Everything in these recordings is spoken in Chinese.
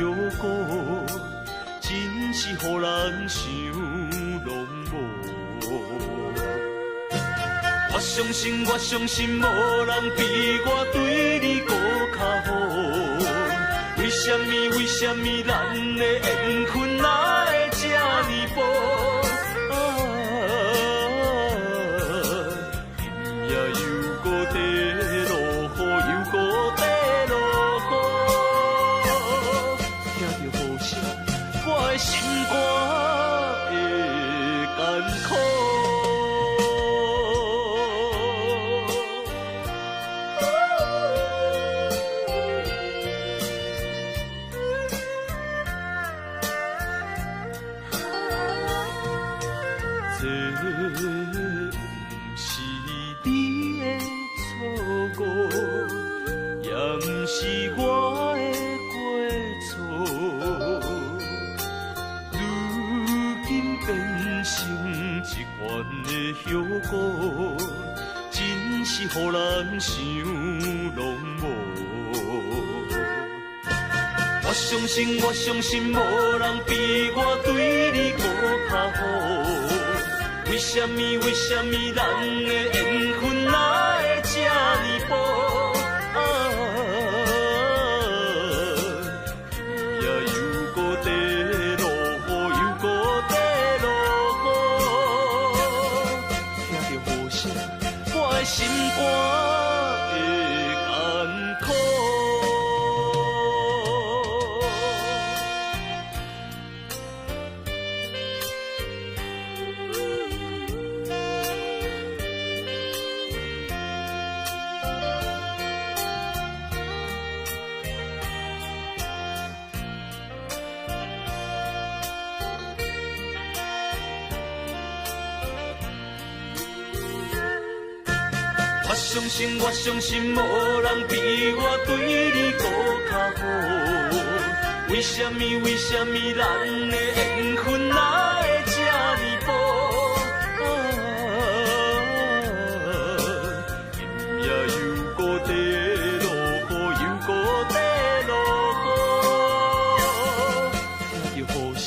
后果，真是予人想拢无。我相信，我相信，无人比我对你搁较好。为什么？为什么咱的缘分哪会这呢薄？天也又搁地落雨，又搁地落雨，听着雨声，我的心肝会艰苦。这不是你的错误，也不是我的过错。如今变成一串的后果，真是予人想拢无。我相信，我相信，无人比我对你搁较好。为什么？为什么咱的缘分哪会这呢薄？天也又搁地落雨，又搁地落雨，听着雨声，我的心肝会艰苦。我相信，我相信，无人比我对你搁较好。为什么？为什么咱的缘分哪会这呢薄？天也又搁地落雨，又搁地落雨，听着雨声，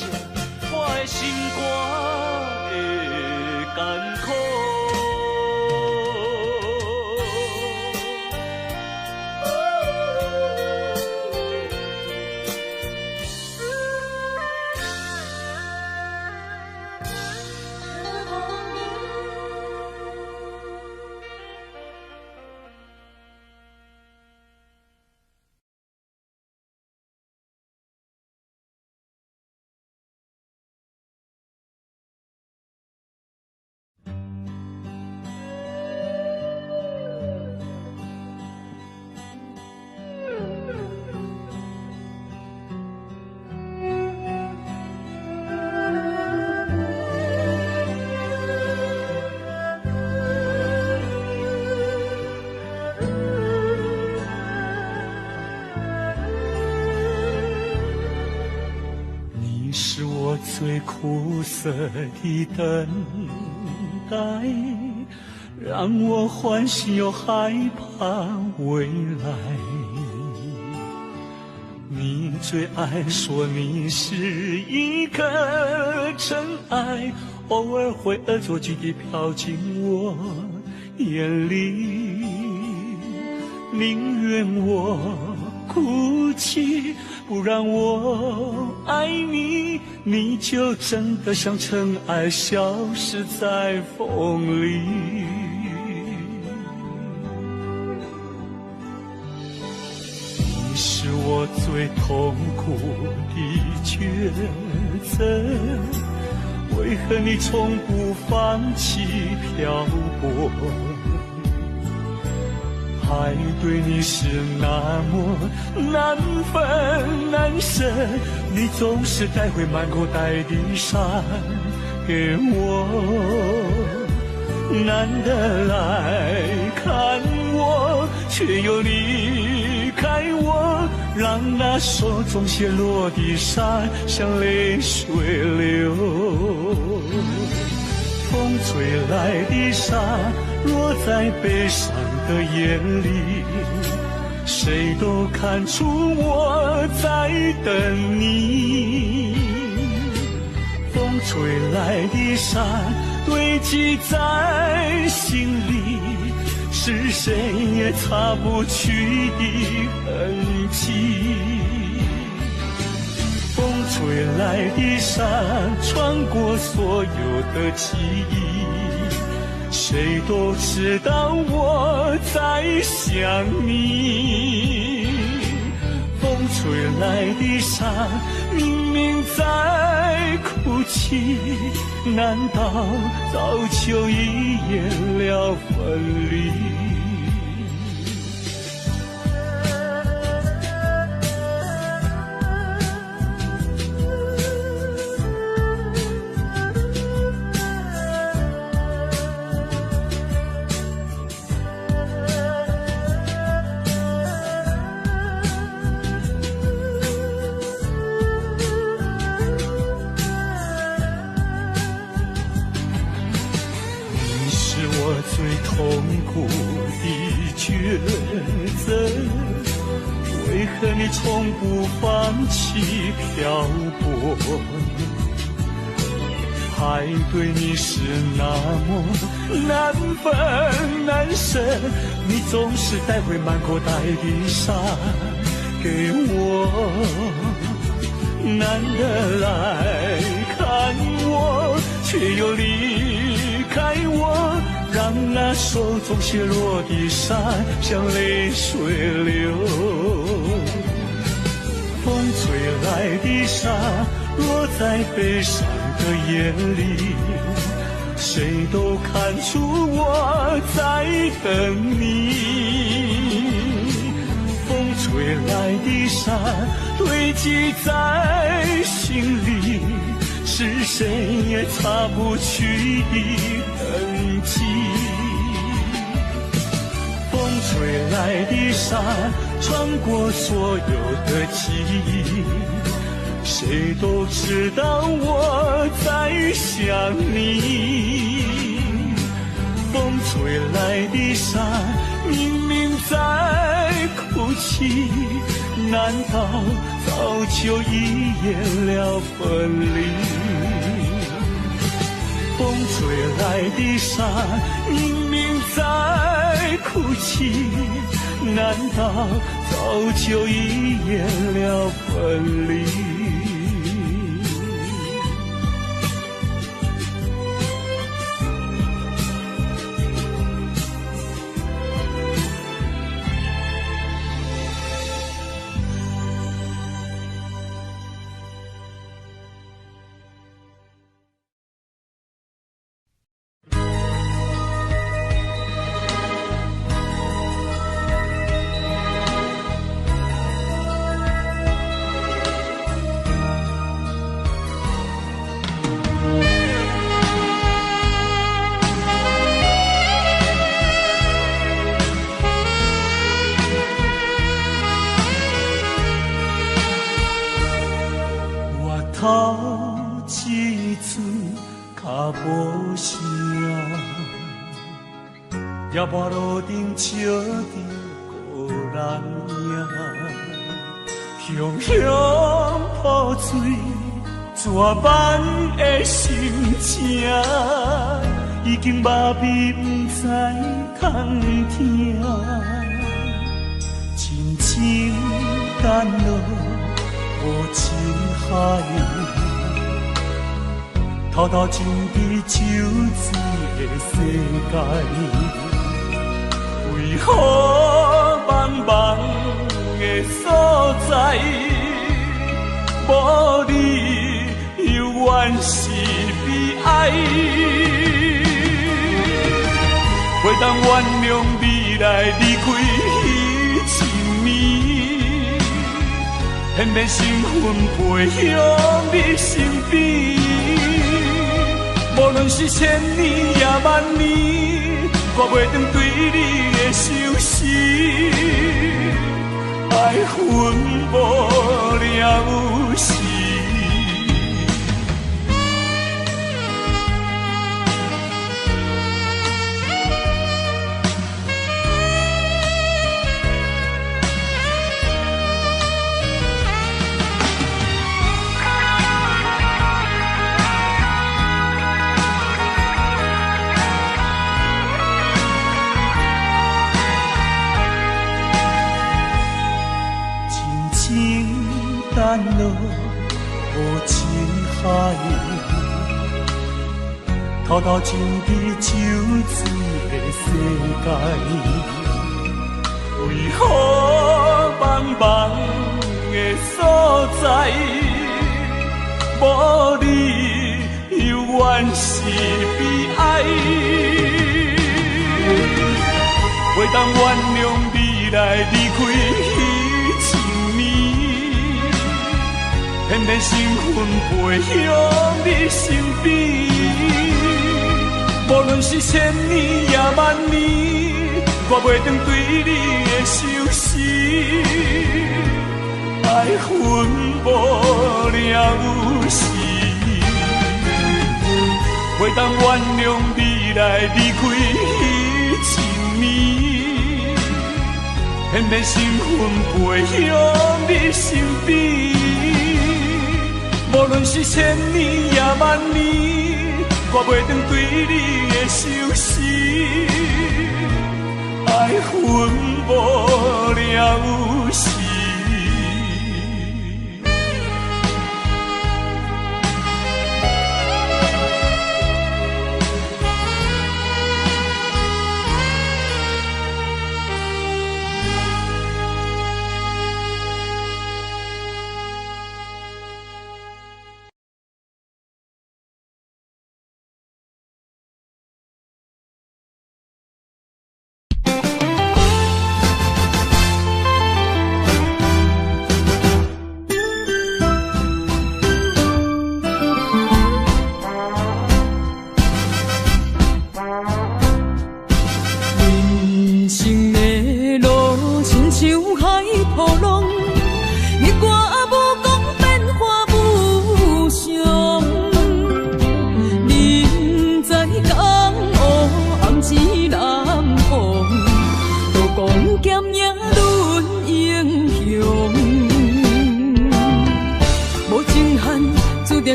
我的心肝会艰苦。最苦涩的等待，让我欢喜又害怕未来。你最爱说你是一颗尘埃，偶尔会恶作剧地飘进我眼里，宁愿我哭泣，不让我爱你，你就真的像尘埃消失在风里。你是我最痛苦的抉择，为何你从不放弃漂泊？爱对你是那么难分难舍，你总是带回满口袋的伤给我，难得来看我，却又离开我，让那手中泄落的沙像泪水流。风吹来的沙落在悲伤的眼里，谁都看出我在等你。风吹来的沙堆积在心里，是谁也擦不去的痕迹。风吹来的沙穿过所有的记忆，谁都知道我在想你。风吹来的沙明明在哭泣，难道早就已演了分离？最痛苦的抉择，为何你从不放弃漂泊？海对你是那么难分难舍，你总是带回满口袋的沙给我，难得来看我，却又离开我，让那手中泻落的沙像泪水流。风吹来的沙落在悲伤的眼里，谁都看出我在等你。风吹来的沙堆积在心里，是谁也擦不去的痕迹。风吹来的沙穿过所有的记忆，谁都知道我在想你。风吹来的沙明明在哭泣，难道早就已演了分离？风吹来的沙明明在哭泣，难道早就已演了分离？头一次脚步声，夜半路顶笑着孤人影，雄雄破水，绝万的心情，已经麻痹不知通听，亲情甘露无情海，滔滔情伫酒醉的世界，为何茫茫的所在，无你犹原是悲哀。袂当原谅未来离开彼一暝，偏偏身份陪向你身边。无论是千年也万年，我袂当对你的相思，爱分无了时。咱落无情海，偷偷进去酒醉的世界，为何茫茫的所在，无你犹原是悲哀，袂当原谅未来离开彼情绵，偏偏身份背向你身边。无论是千年也万年，我袂当对你的相思，爱分无了有时，袂当原谅未来离开彼情绵，偏偏身份背向你身边。无论是千年也万年，我袂当对你的相思，爱分无了有时。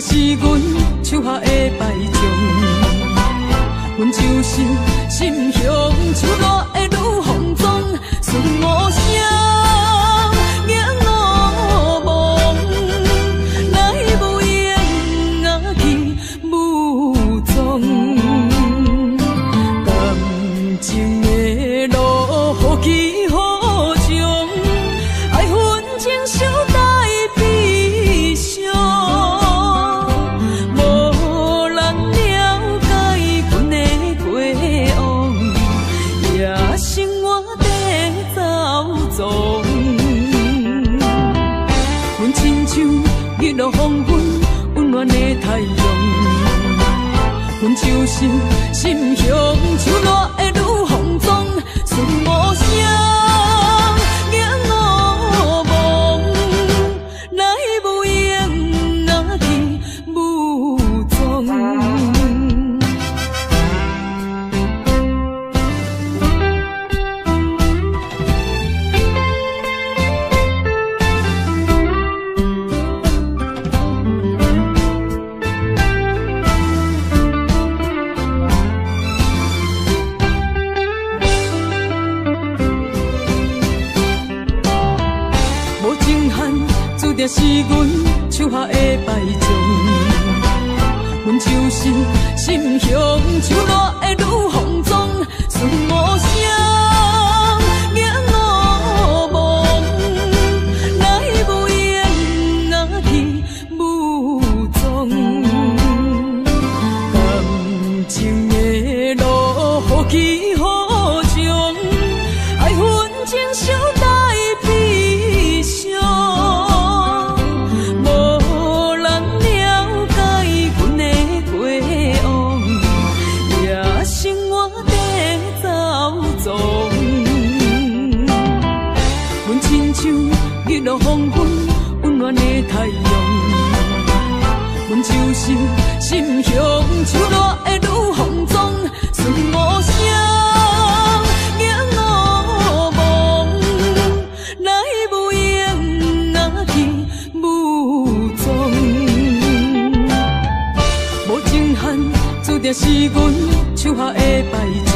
是阮手下的败将，阮就是心胸手热的女放纵，顺无声，仰我望，来无影啊去无踪。感情的路好起好将，爱恨情伤带悲伤。日落黄昏，温暖的太阳，阮就是心胸手热的女放纵，顺无声，仰我望，来无影啊去无踪。是阮手下的败将，阮就是心胸手热的女放纵，顺无声，仰我望，来无影啊去无踪。感情的路好起好将，爱恨情伤带悲伤。日落黄昏，温暖的太阳，阮就是心胸手热的女放纵，顺无声，仰我望，来无影啊去无踪。无情汉，注定是阮手下的败将，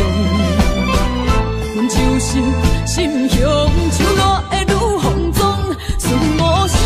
阮就是心胸手热的女放纵。顺无声。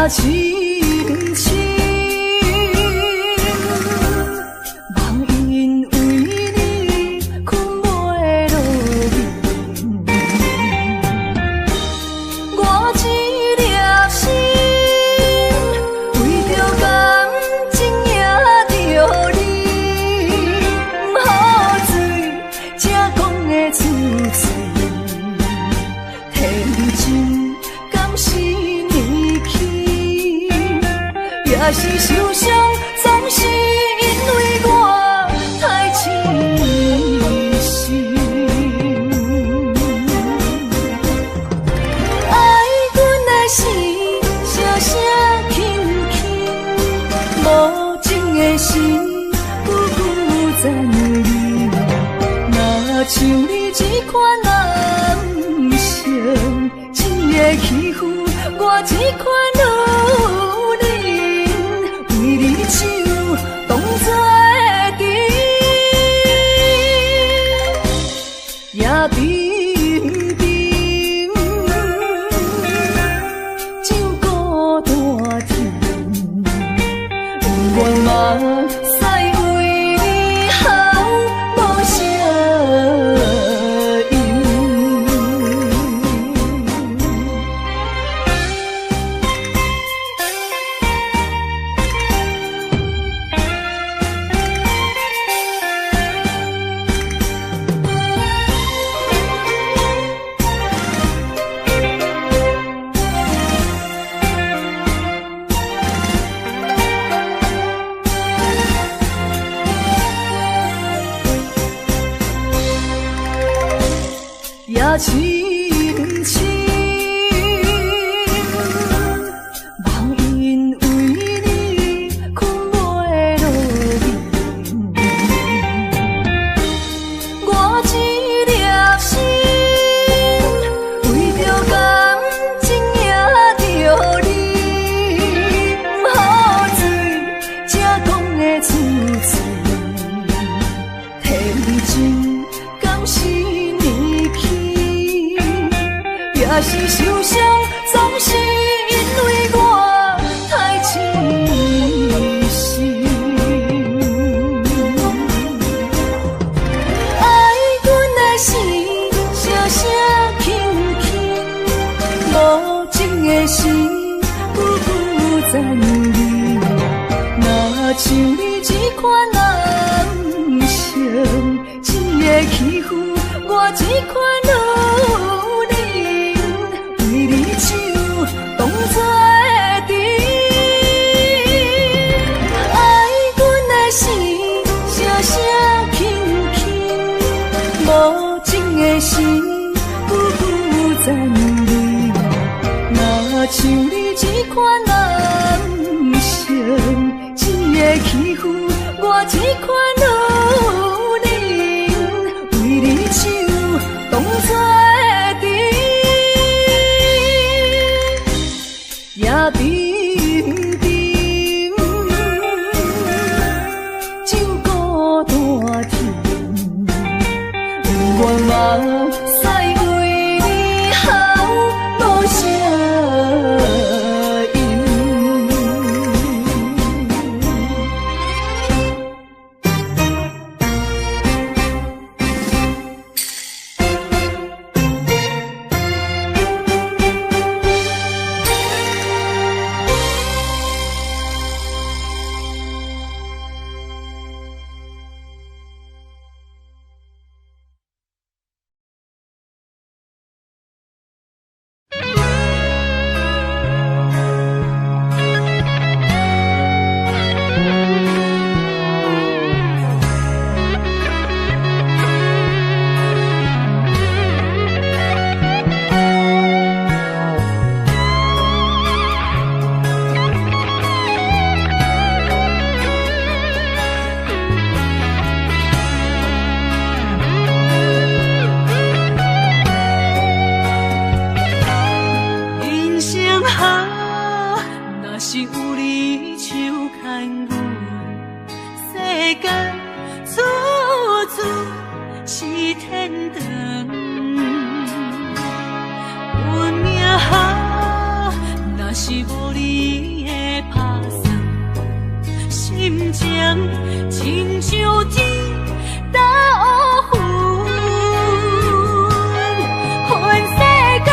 深深，梦因为你困袂落眠。我一粒心，为着感情也着你，不好醉，才讲会出嘴。天真敢是年轻，也是受伤，总是因为我太痴心。爱阮的心，声声轻轻，无情的心，久久残留。若像你这款男性，真会欺负我这款女人，为你手当作会甜，也冰冰，酒孤单甜，不愿嘛使为你好无声音。也深深，梦因为你困袂落眠。我一粒心，为着感情也着你，不好醉，才讲会出嘴。天真敢是年轻，也是受伤，总是因为我太痴心。爱阮的心，声声轻轻，无情的心，久久残留。若像你这款男性，真会欺负我这款女人，为你手当作会甜。爱阮的心，声声轻轻，无情的心，久久残留。若像你这款男性，真会欺负我这款女人，为你手当作会甜，也冰冰，酒孤单甜，不愿嘛使为你好无声。亲像天打乌云，分世间，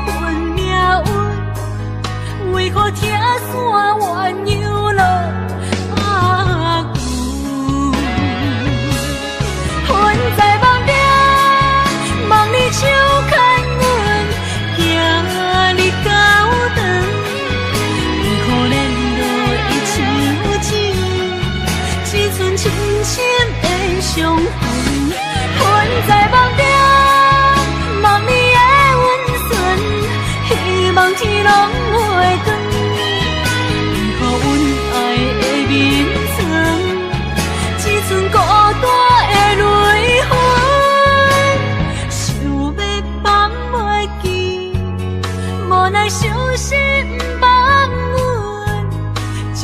分命运，为何听山怨悠落阿牛？阮在梦中，梦里手牵阮，行日高长，为何连落伊像钱，只剩深深的伤痕？阮在梦中，梦里的温存，希望天拢袂光。为何阮爱的眠床，只剩孤单的泪痕？想要放袂记，无奈伤心放阮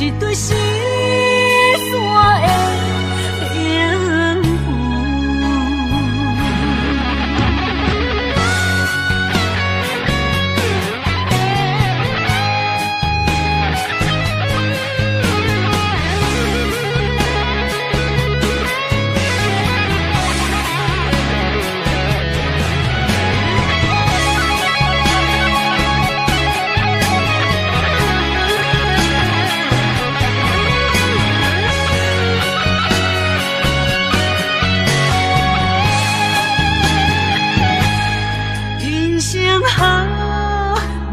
一对失散的灵魂。人生好，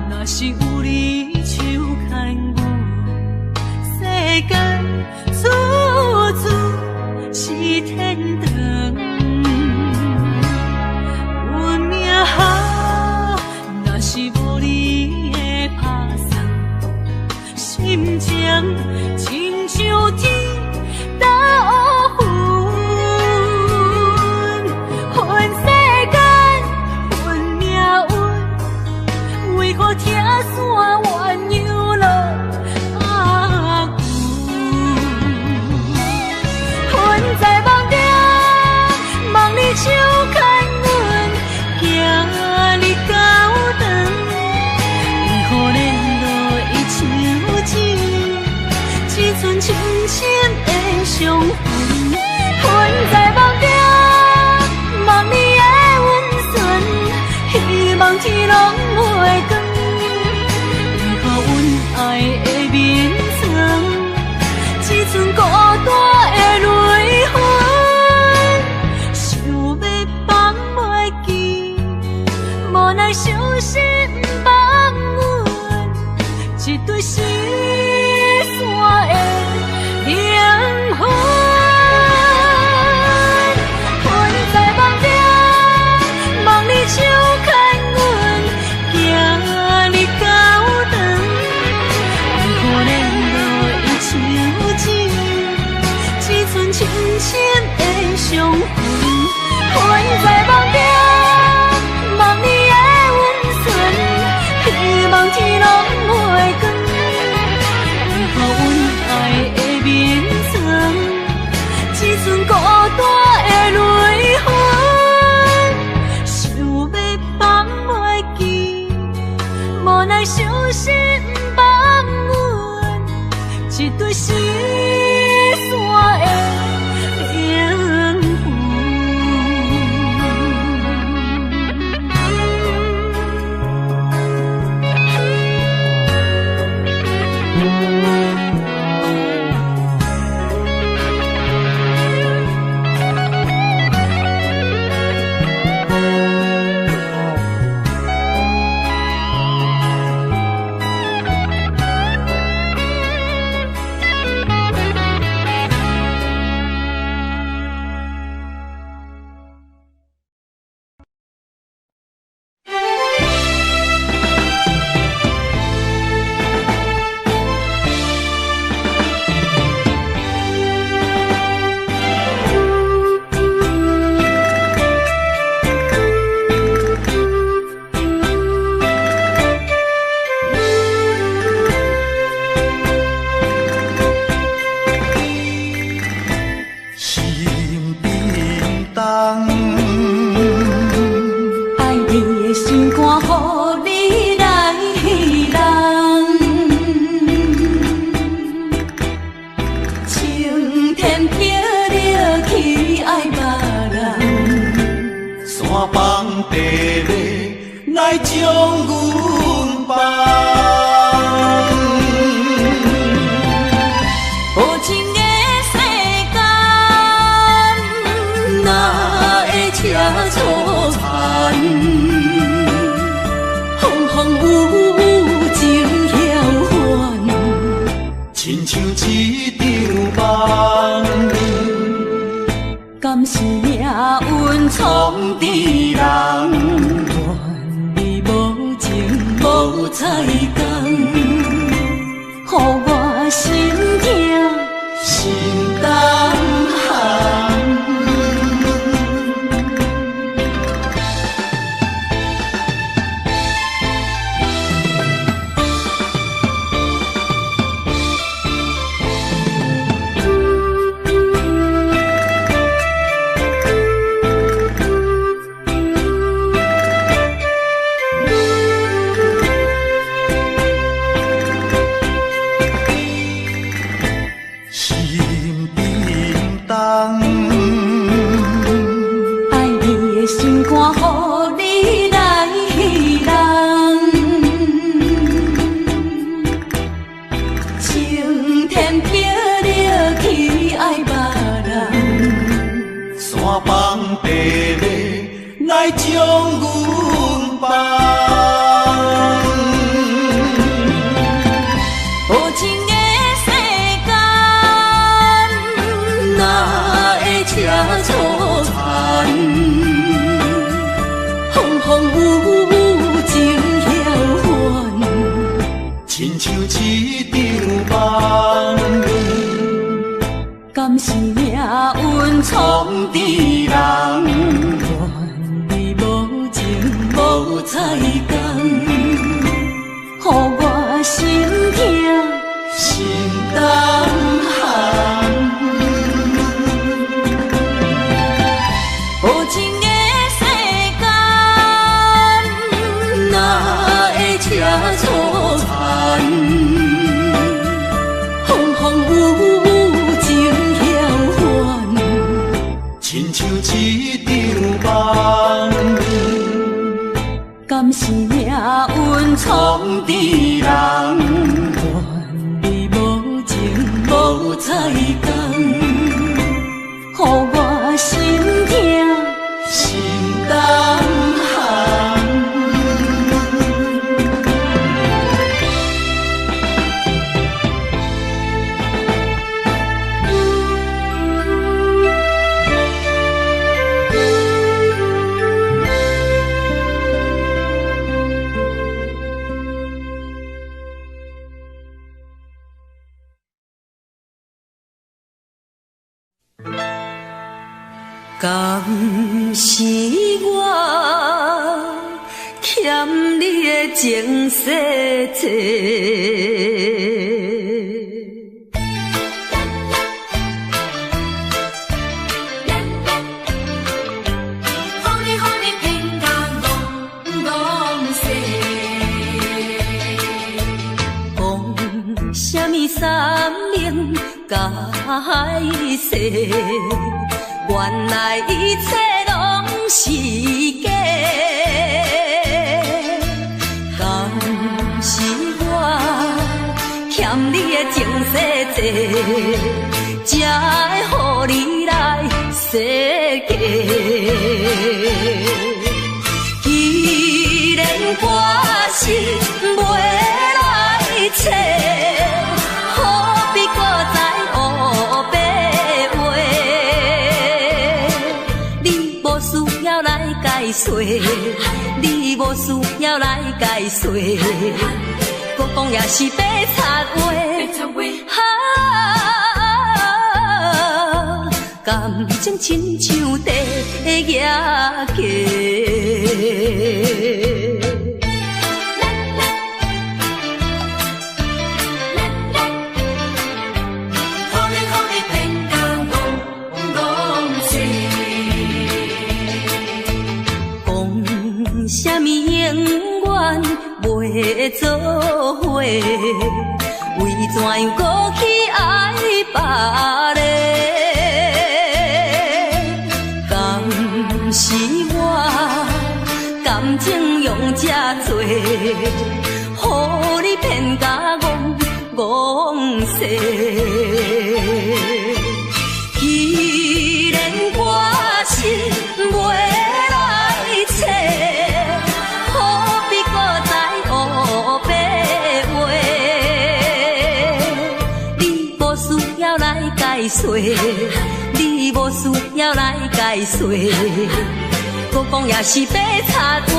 若是有你手牵我，世间处处是天堂。运命好，若是无你的打送，心情亲像天打乌云，分世间，分命运，为何听山怨悠落阿牛？阮在梦中，梦里手牵阮，行日高长，为何连落伊像钱，只剩深深的伤痕？阮在梦中，梦里的温存，希望天拢袂光。为何阮爱的眠床，只剩孤单的泪痕？想要放袂记，无奈伤心放阮一对失散的灵魂。阮在梦中，梦里手牵阮，行日高长，为何连落伊像钱，只剩深深的伤痕？阮在梦中，梦里的温存，希望天拢袂光。为何阮爱的眠床，只剩孤单的泪痕？想要放袂记，无奈伤心放阮一对失散的灵魂。情来将阮放。无情的世间，哪会车错牵？风风雨雨情晓还，亲像一场梦。敢是命运闯伫人？愿你无情无彩工，予我心痛心胆寒。来将阮放，无情的世间，哪会车错牵？风风雨雨情晓还，亲像一场梦。敢是命运闯伫人？无彩工，予我心痛心胆寒。无情的世间，哪会车错牵？风风雨雨情晓还，亲像一场梦。敢是命运闯伫人？愿你无情无彩工，予我心痛心胆寒。敢是我欠你的情世多，骗甲戆世，讲什么三明解释？原来一切拢是假，敢是我欠你的情世多，才会予你来世界。既然我是袂来找，何必搁再黑白？你无需要来解说，搁讲也是白插话。感情亲像地野鸡。什么永远袂做伙？为怎样搁去爱别个？敢是我感情用尽这多，予你骗甲戆世。既然我心袂来找，何必搁再黑白话？你无需要来解释，你无需要来解释，搁讲也是白插话。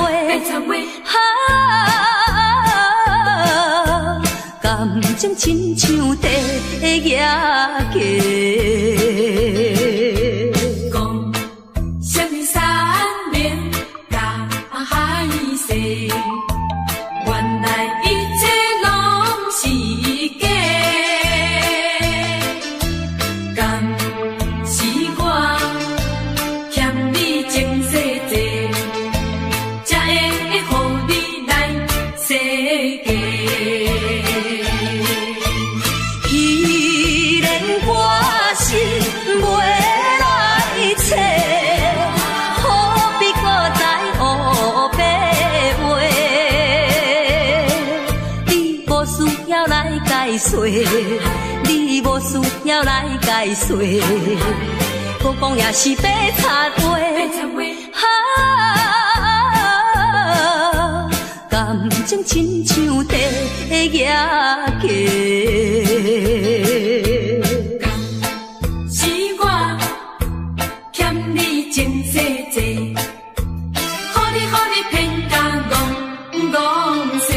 感情亲像地野鸡。讲什么三年甲海誓，原来一切拢是假。敢是我欠你情世多，才会予你来世界。你无需要来解释，搁讲也是白插话。感情亲像地野鸡。是我欠你情世多，予你骗甲戆世。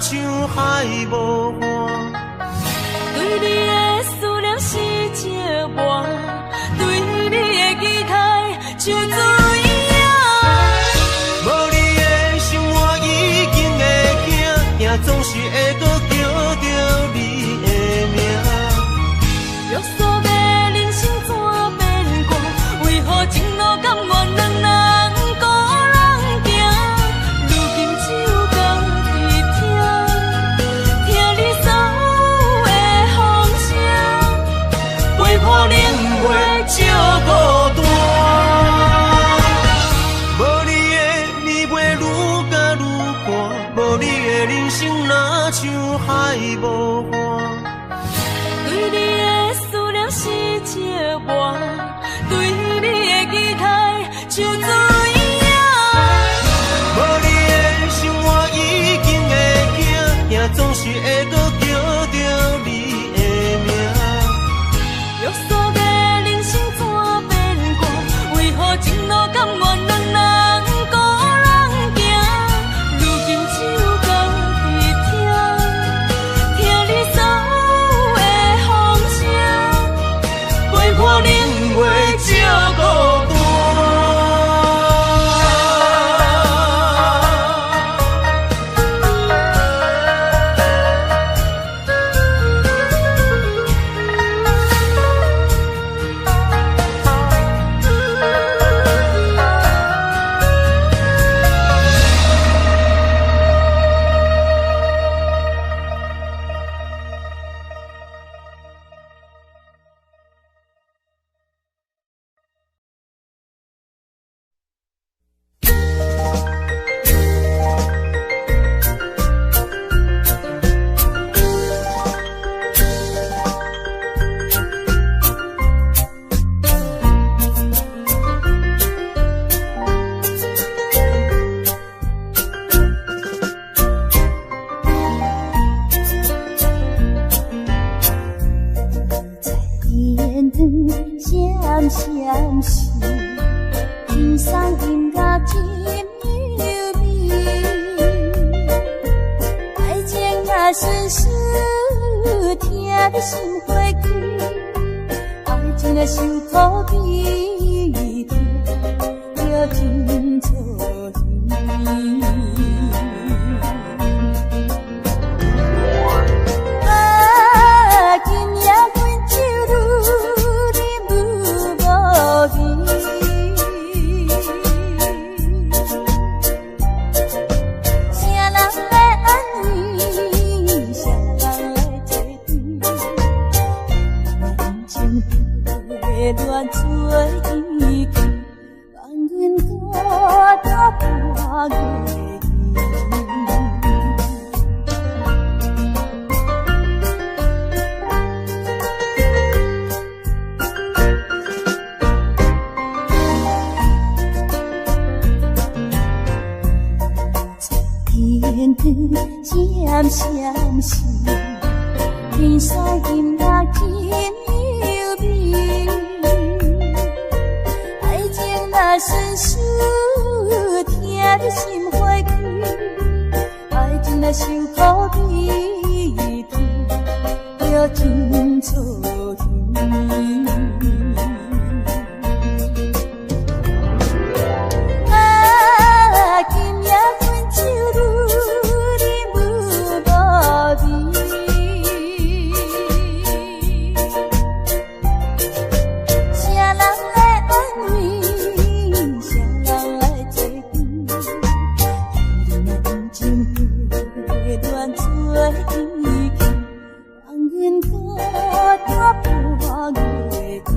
像海无岸。对你的思念是一碗，对你的期待像水影。无你的生活已经会惊，惊总是会搁叫着你的名。约束的人生怎变卦？为何前路甘愿两人孤人行？如今只有家己听，听你所有的风声，陪伴冷月照孤单。无你的年月愈加愈寒，无你的人生若像海无岸。对你的思念是一碗，对你的期待像水影。无你的生活已经会惊，惊总是会搁叫着你的名。约束的人生怎变卦？为何前路甘愿两人孤人行？如今只有家己听，听你所有的风声，陪伴冷月照孤单。闪闪时，天上音乐真柔美，爱情若顺顺，听你心花开，爱情若受苦悲痛，要真错意。乱做意气，望阮孤单半月天灯闪闪时，天上音乐真柔美。顺顺听你心花开，爱情若受苦悲痛，要真错意。啊，今夜阮酒愈啉愈无味，谁人来安慰？乱做意气，望阮孤单半月天。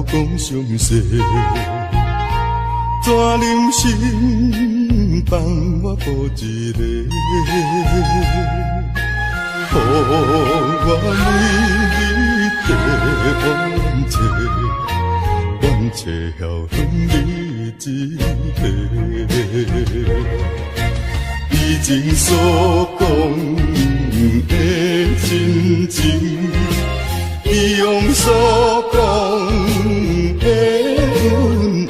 讲详细，怎忍心放我孤一个？予我为你地冤切，晓恨你一个。以前所讲的真情，以往所讲的恩爱，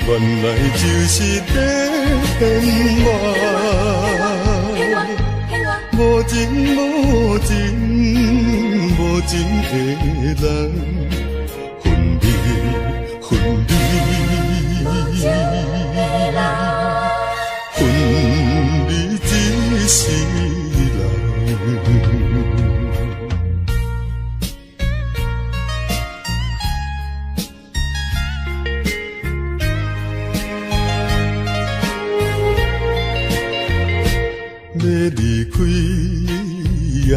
我原来就是在骗我，无情无情无情的人，分离分离，分离一世人。要离开也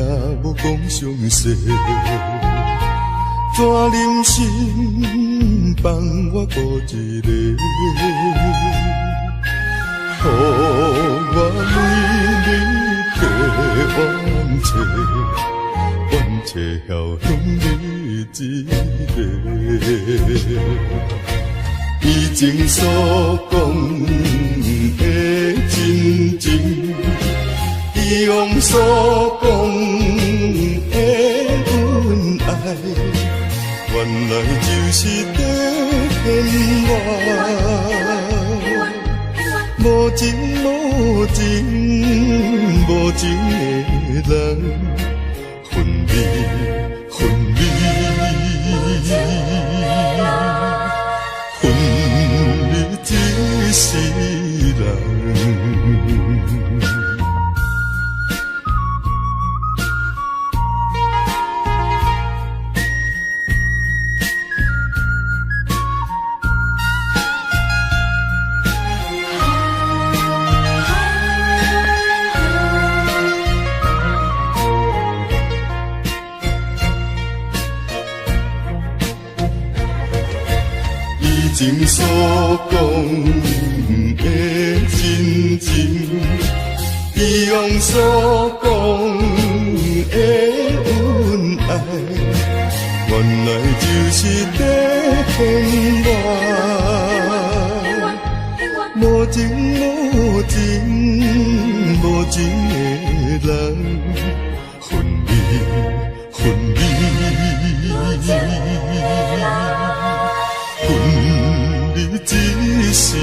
无讲详细，怎忍心放我孤一个？予我为你替冤切，冤切晓向你一个。以前所讲的真情，以往所讲的恩爱，原来就是在骗我。无情无情无情的人，分离分离，分离一世人。以前所讲的真情，以往所讲的恩爱，原来就是在骗我。无情无情无情的人，分离分离，分离一世人。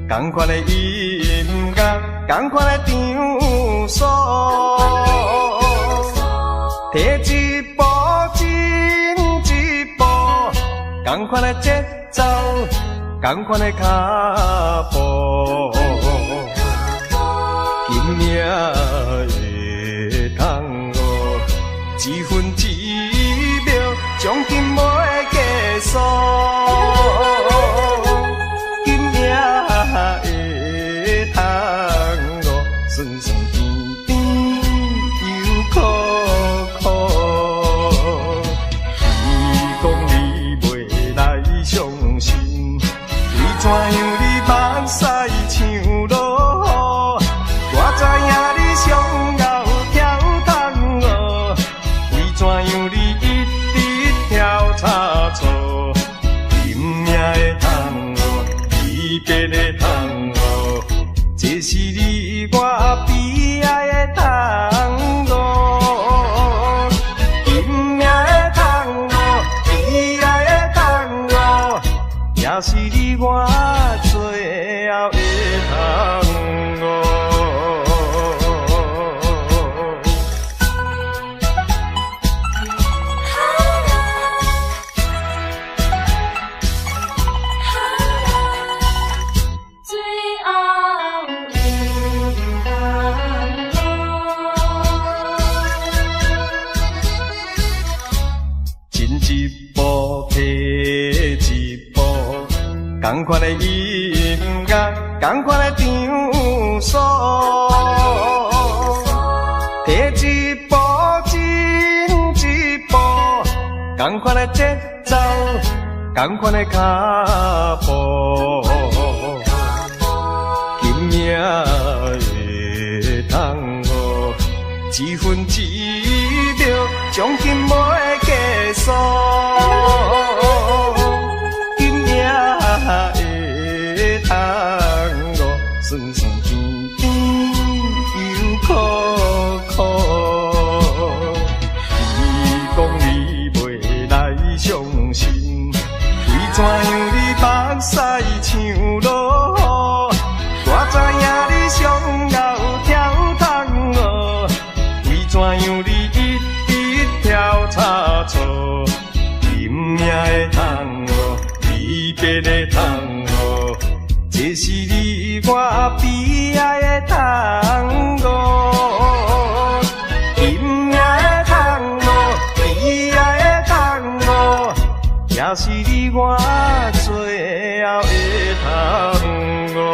同款的音乐，同款的场所，摕一步进一步，同款的节奏，同款的脚步，今命会通哦，一分一秒，将今袂结束。会通哦，酸酸甜甜又苦苦。你讲你袂来相信，为怎样你目屎像落雨？我知影你上后跳桶哦，为怎样你一直跳差错？你命会通哦，离别会通哦。这是你我悲哀的同款的音乐，同款的场所，提一步进一步，同款的节奏，同款的脚步，今夜会通哦，一分一秒，将今袂结束。会通哦，酸酸甜甜又苦苦。你讲你袂来相信，为怎样你目屎像落雨？我知影你上后跳桶哦，为怎样你一直跳叉错？今夜会通哦，离别会通哦。这是你我悲哀的tango，今夜的tango，悲哀的tango，也是你我最后的tango。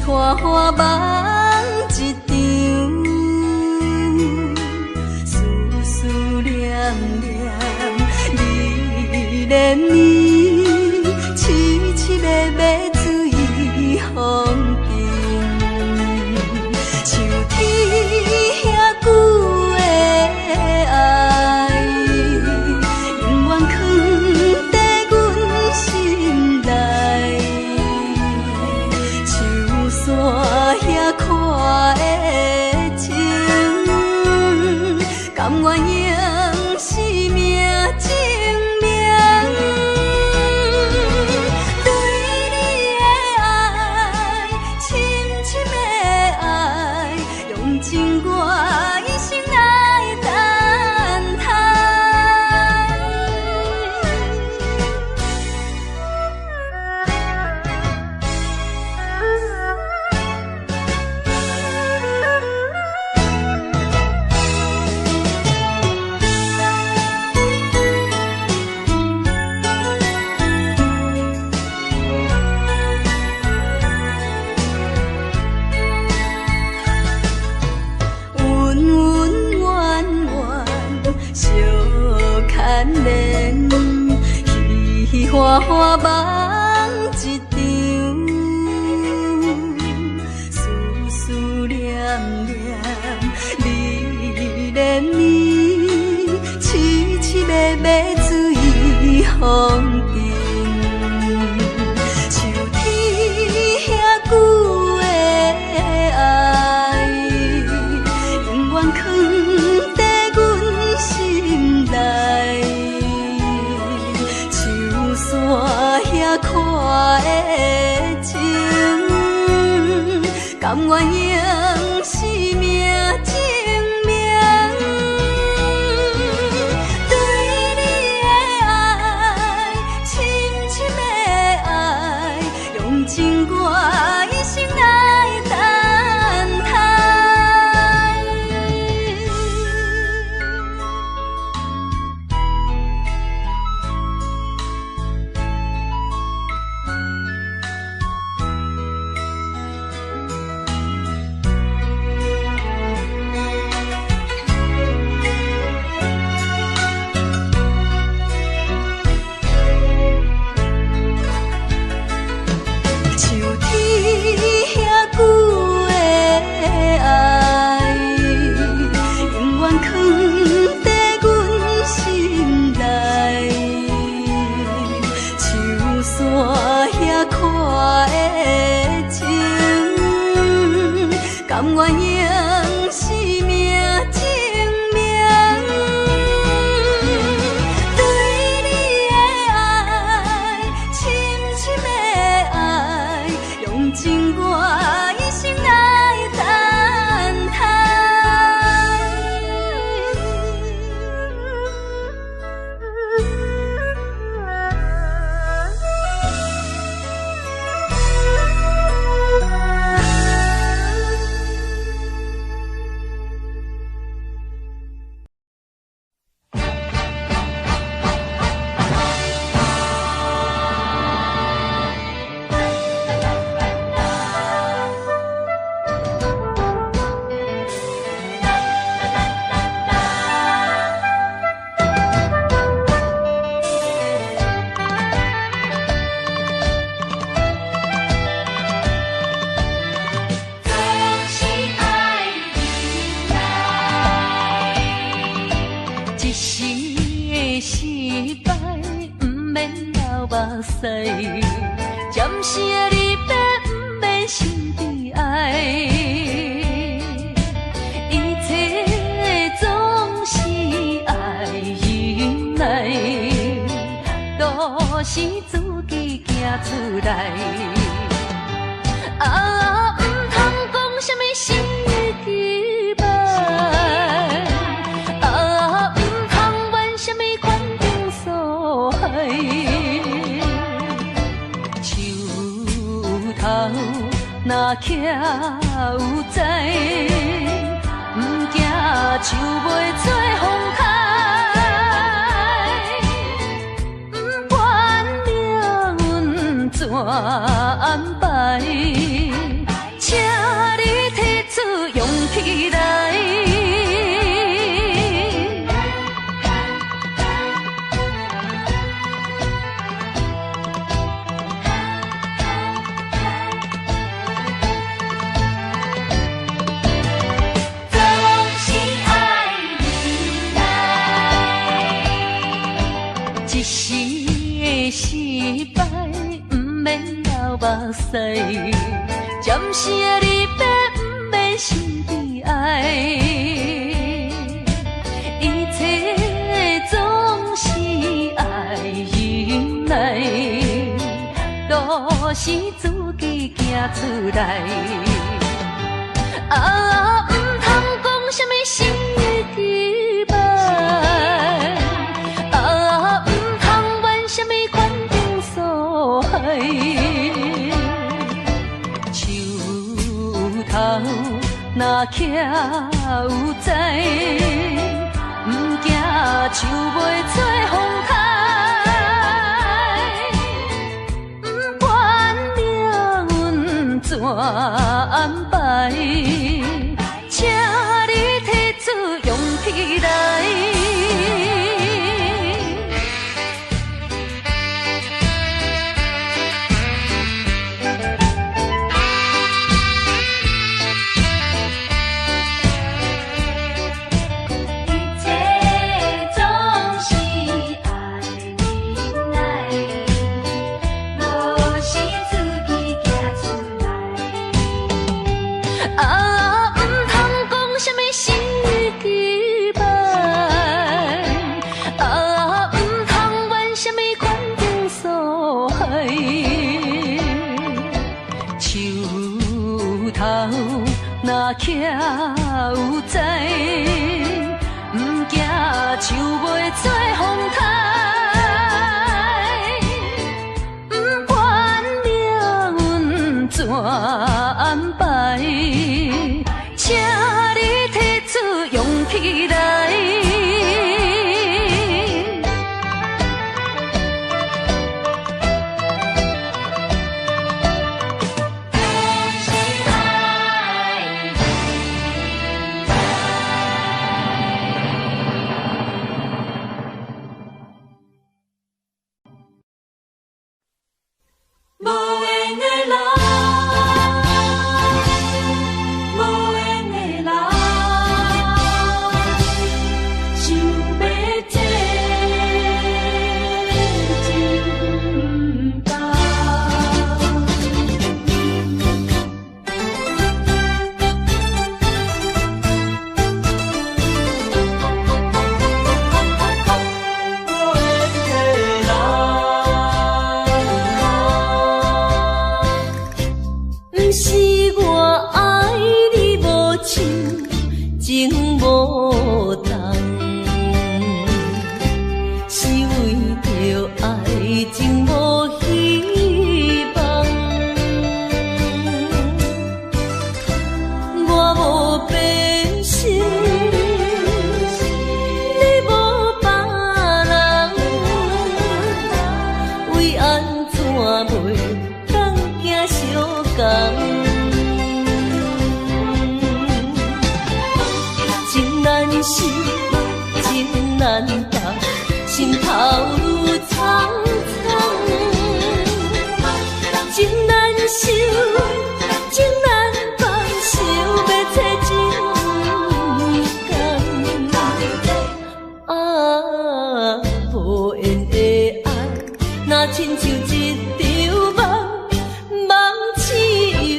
花花梦一场，思思念念，你恋你，凄凄密密醉风中，像天遐久的爱，永远藏在阮心内。山遐看的情，甘愿用生命证明，对你的爱，深深的爱，用情我一生来等待。花花梦一场，思思念念，你恋你，凄凄密密醉风中，像天遐久的爱，永远藏在阮心内。山遐看的情，甘愿用生命证明，对你的爱，深深的爱，用情我一生来等待。失败，不免流目屎，暂时的离别，不免心悲哀。一切总是爱忍耐，都是自己行出来。啊，唔通讲什么心意期望，啊，唔通怨什么款定所害。树头若徛有栽，唔惊树袂做风台。不管命运怎安排，请你提出勇气来。总是爱忍耐，一时的失败，不免流目屎，暂时的离别，不免心悲哀。一切总是爱忍耐，都是自己行出来。啊，唔通讲什么心意期望，啊，唔通怨什么款定所害。树头若徛有栽，唔惊树袂做风台。不管命运怎安排，请你提出勇气来。一切总是爱忍耐，都是自己行出来。啊，唔通讲什么心意期望，啊，唔通怨什么款定所害。树头若徛有栽，唔惊树袂做风台。不管命运怎安排，请你提出勇气来。无缘的人，无缘的人，想要这真不甘。不是我爱你无像情无重，是为着爱情无希望。我无变心，你无别人，为安怎袂当行相共？情难舍，情难放，心头愈苍苍。情难收，情难放，想要找真甘。啊，无缘的爱，若亲像一场梦，梦似有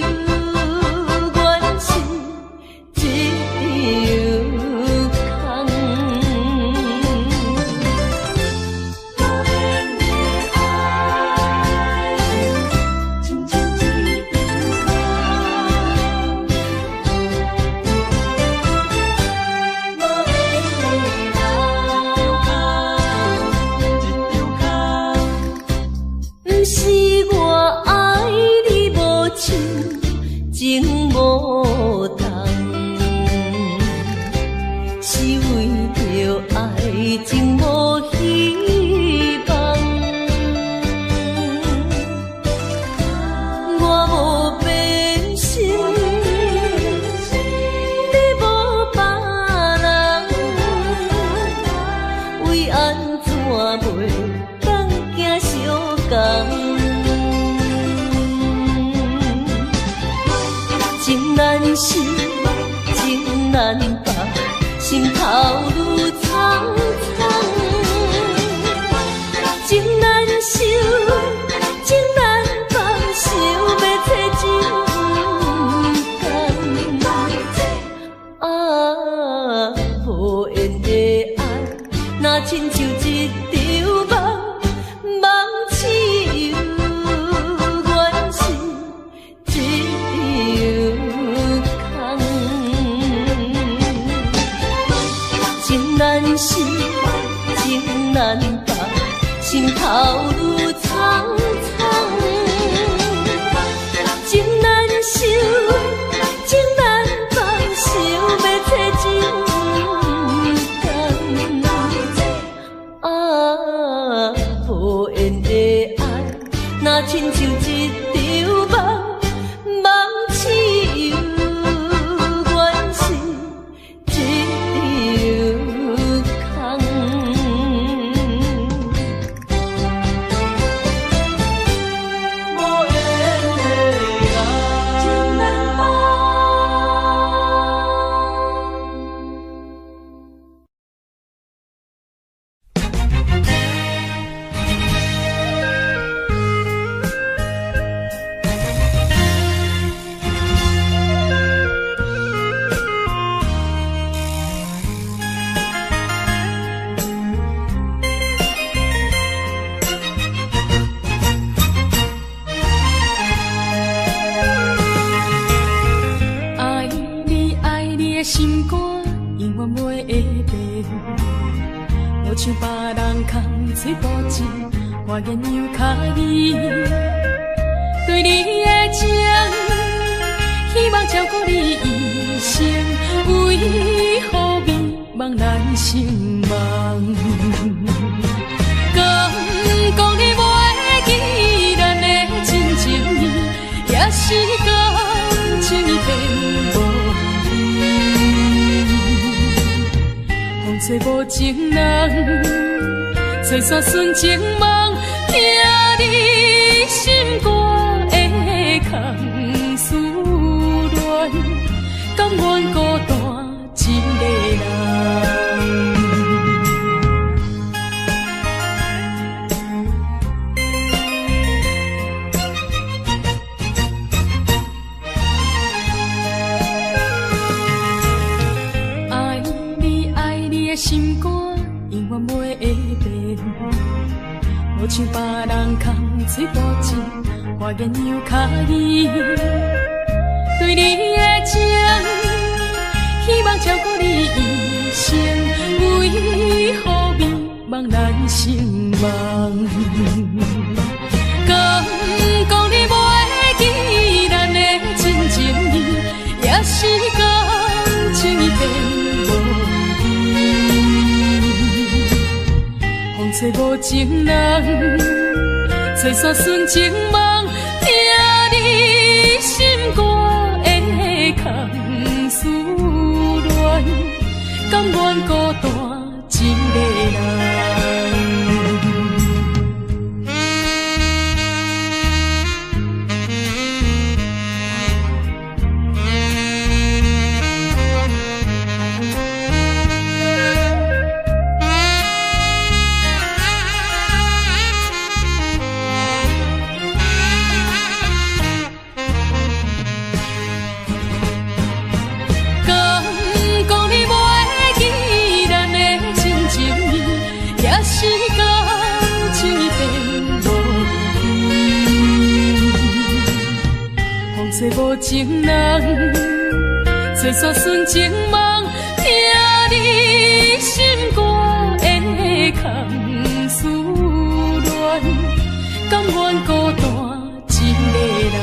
缘是一场空。不是我爱你无情，情无重，是为着爱情无希望。我无变心，你无别人，为安怎袂当行相共？情难舍，情难放，心头愈苍苍。情难收，情难放，想要找真甘。啊，无缘的爱，若亲像一场梦，梦似有缘是一场空。情难舍，情难放，心头愈苍苍。情难收，情难放，想要找真甘。啊，无缘的爱，若亲像一场梦，梦似有缘是一场空。无缘的爱，情难放。爱你爱你的心肝，永远袂会变。无像别人空嘴无舌，我言又卡你。对你的情，希望照顾你一生，为何迷茫难成梦？敢讲你袂记咱的真情意，也是感情已变无味。风吹无情人，吹散纯情梦，听你心肝的空思恋，甘愿孤单一个人。爱你爱你的心肝，永远袂会变。无像别人空嘴无舌，我言又卡你。对你的情，希望照顾你一生，为何迷茫难成梦？敢讲你袂记咱的真情意，也是感情已变无味。风吹无情人，吹散纯情梦，听你心肝的空思恋，甘愿孤单一个人。是到这边落去，风雪无情人，做煞纯情梦，听你心肝的空思恋，甘愿孤单一个人。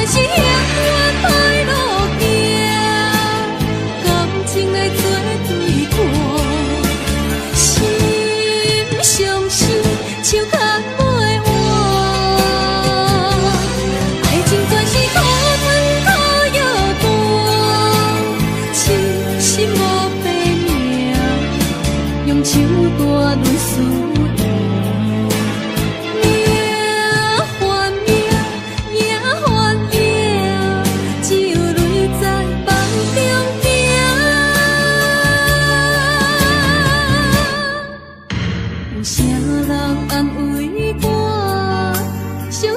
全是永远歹路行，感情来做对看，心相信手牵袂换，爱情全是可吞可摇断，痴心无白命，用手大论输赢。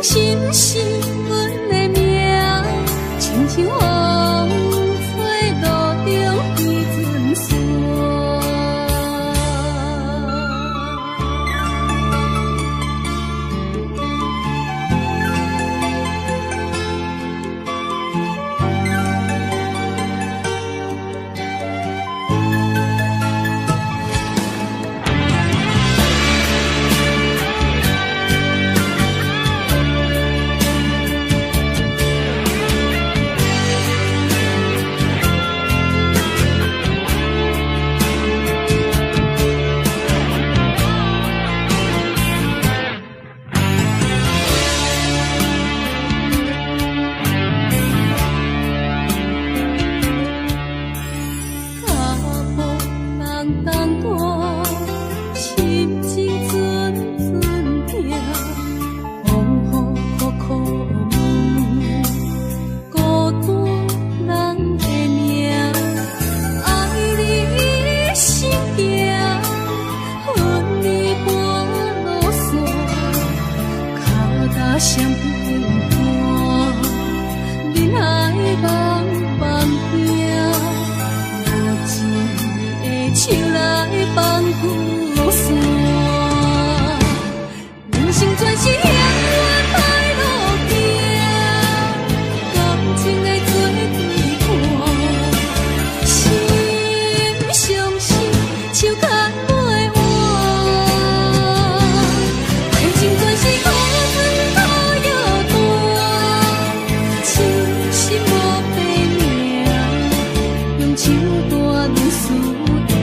心是阮的命，亲像风吹路中飞船线。相片看，恁爱望放听，无情的手来放雨伞。人生全是永远歹路行，感情来做对看，心相信手牵袂换，爱情全是可吞可摇断，痴心无白命，用手大论输赢。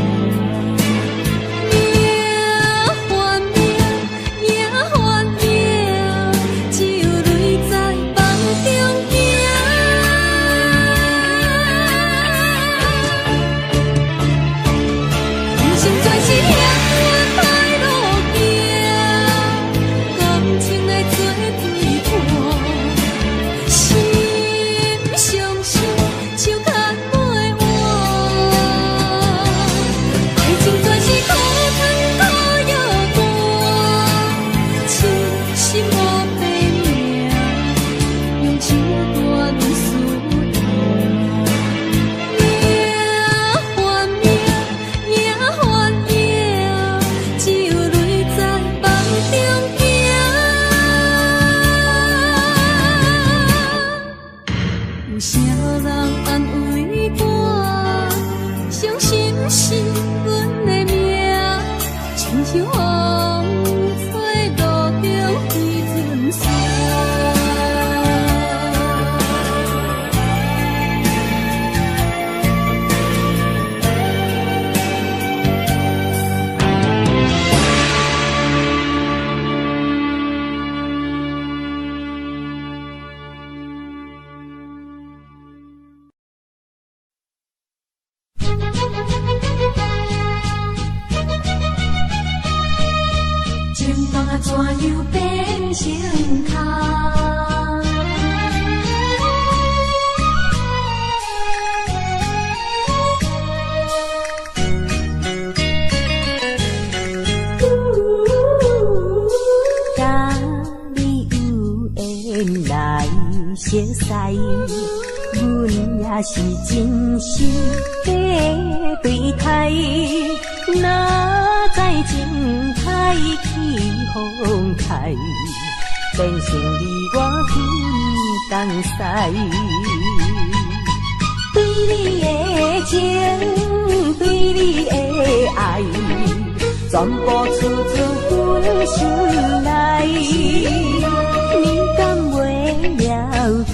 怎样变成空？甲你有缘来熟识，阮也是真心在对待。哪知情太起风台，变成你我分东西。对你的情，对你的爱，全部出自阮心内。你敢袂了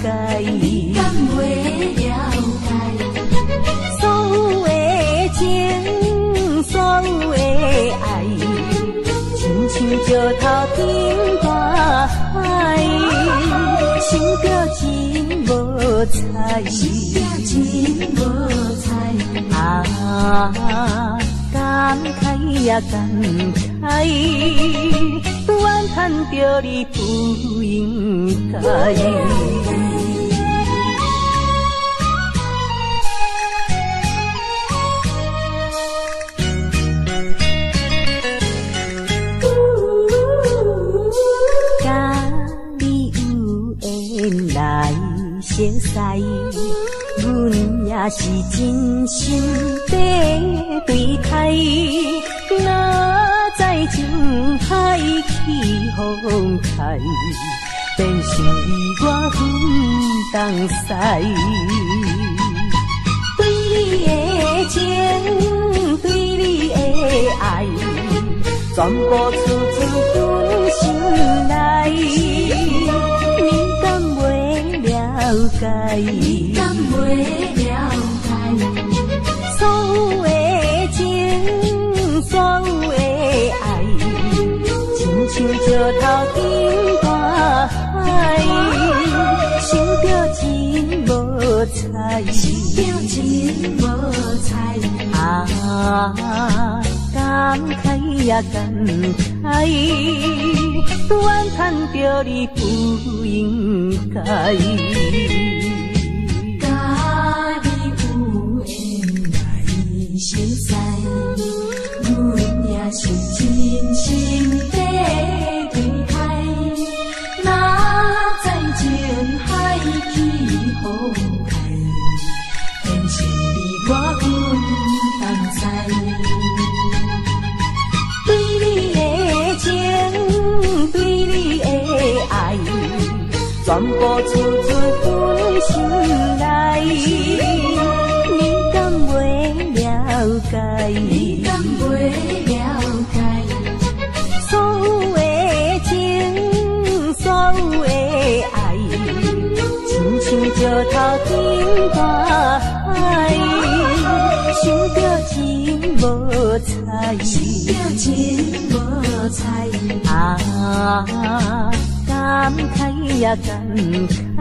解？彩，真无彩。感慨呀感慨，怨叹着你不应该。熟悉，阮也是真心地对待。哪知情海起风台，变成你我分东西。对你的情，对你的爱，全部处处分心内。你敢袂了解？所有的情，所有的爱，亲像石头顶大海，想着真无彩，真无彩。感慨呀感慨，怨叹着你不应该。甲你有缘来相识，阮也是真心地对待。哪知情海起风台，变成你我分东西。对你的情，对你的爱，全部处处分心内。你敢袂了解？你敢袂了解？所有的情，所有的爱，亲像石头顶大海，想着真无彩，真无彩。感慨呀感慨，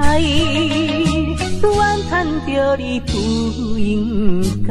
怨叹着你不应该。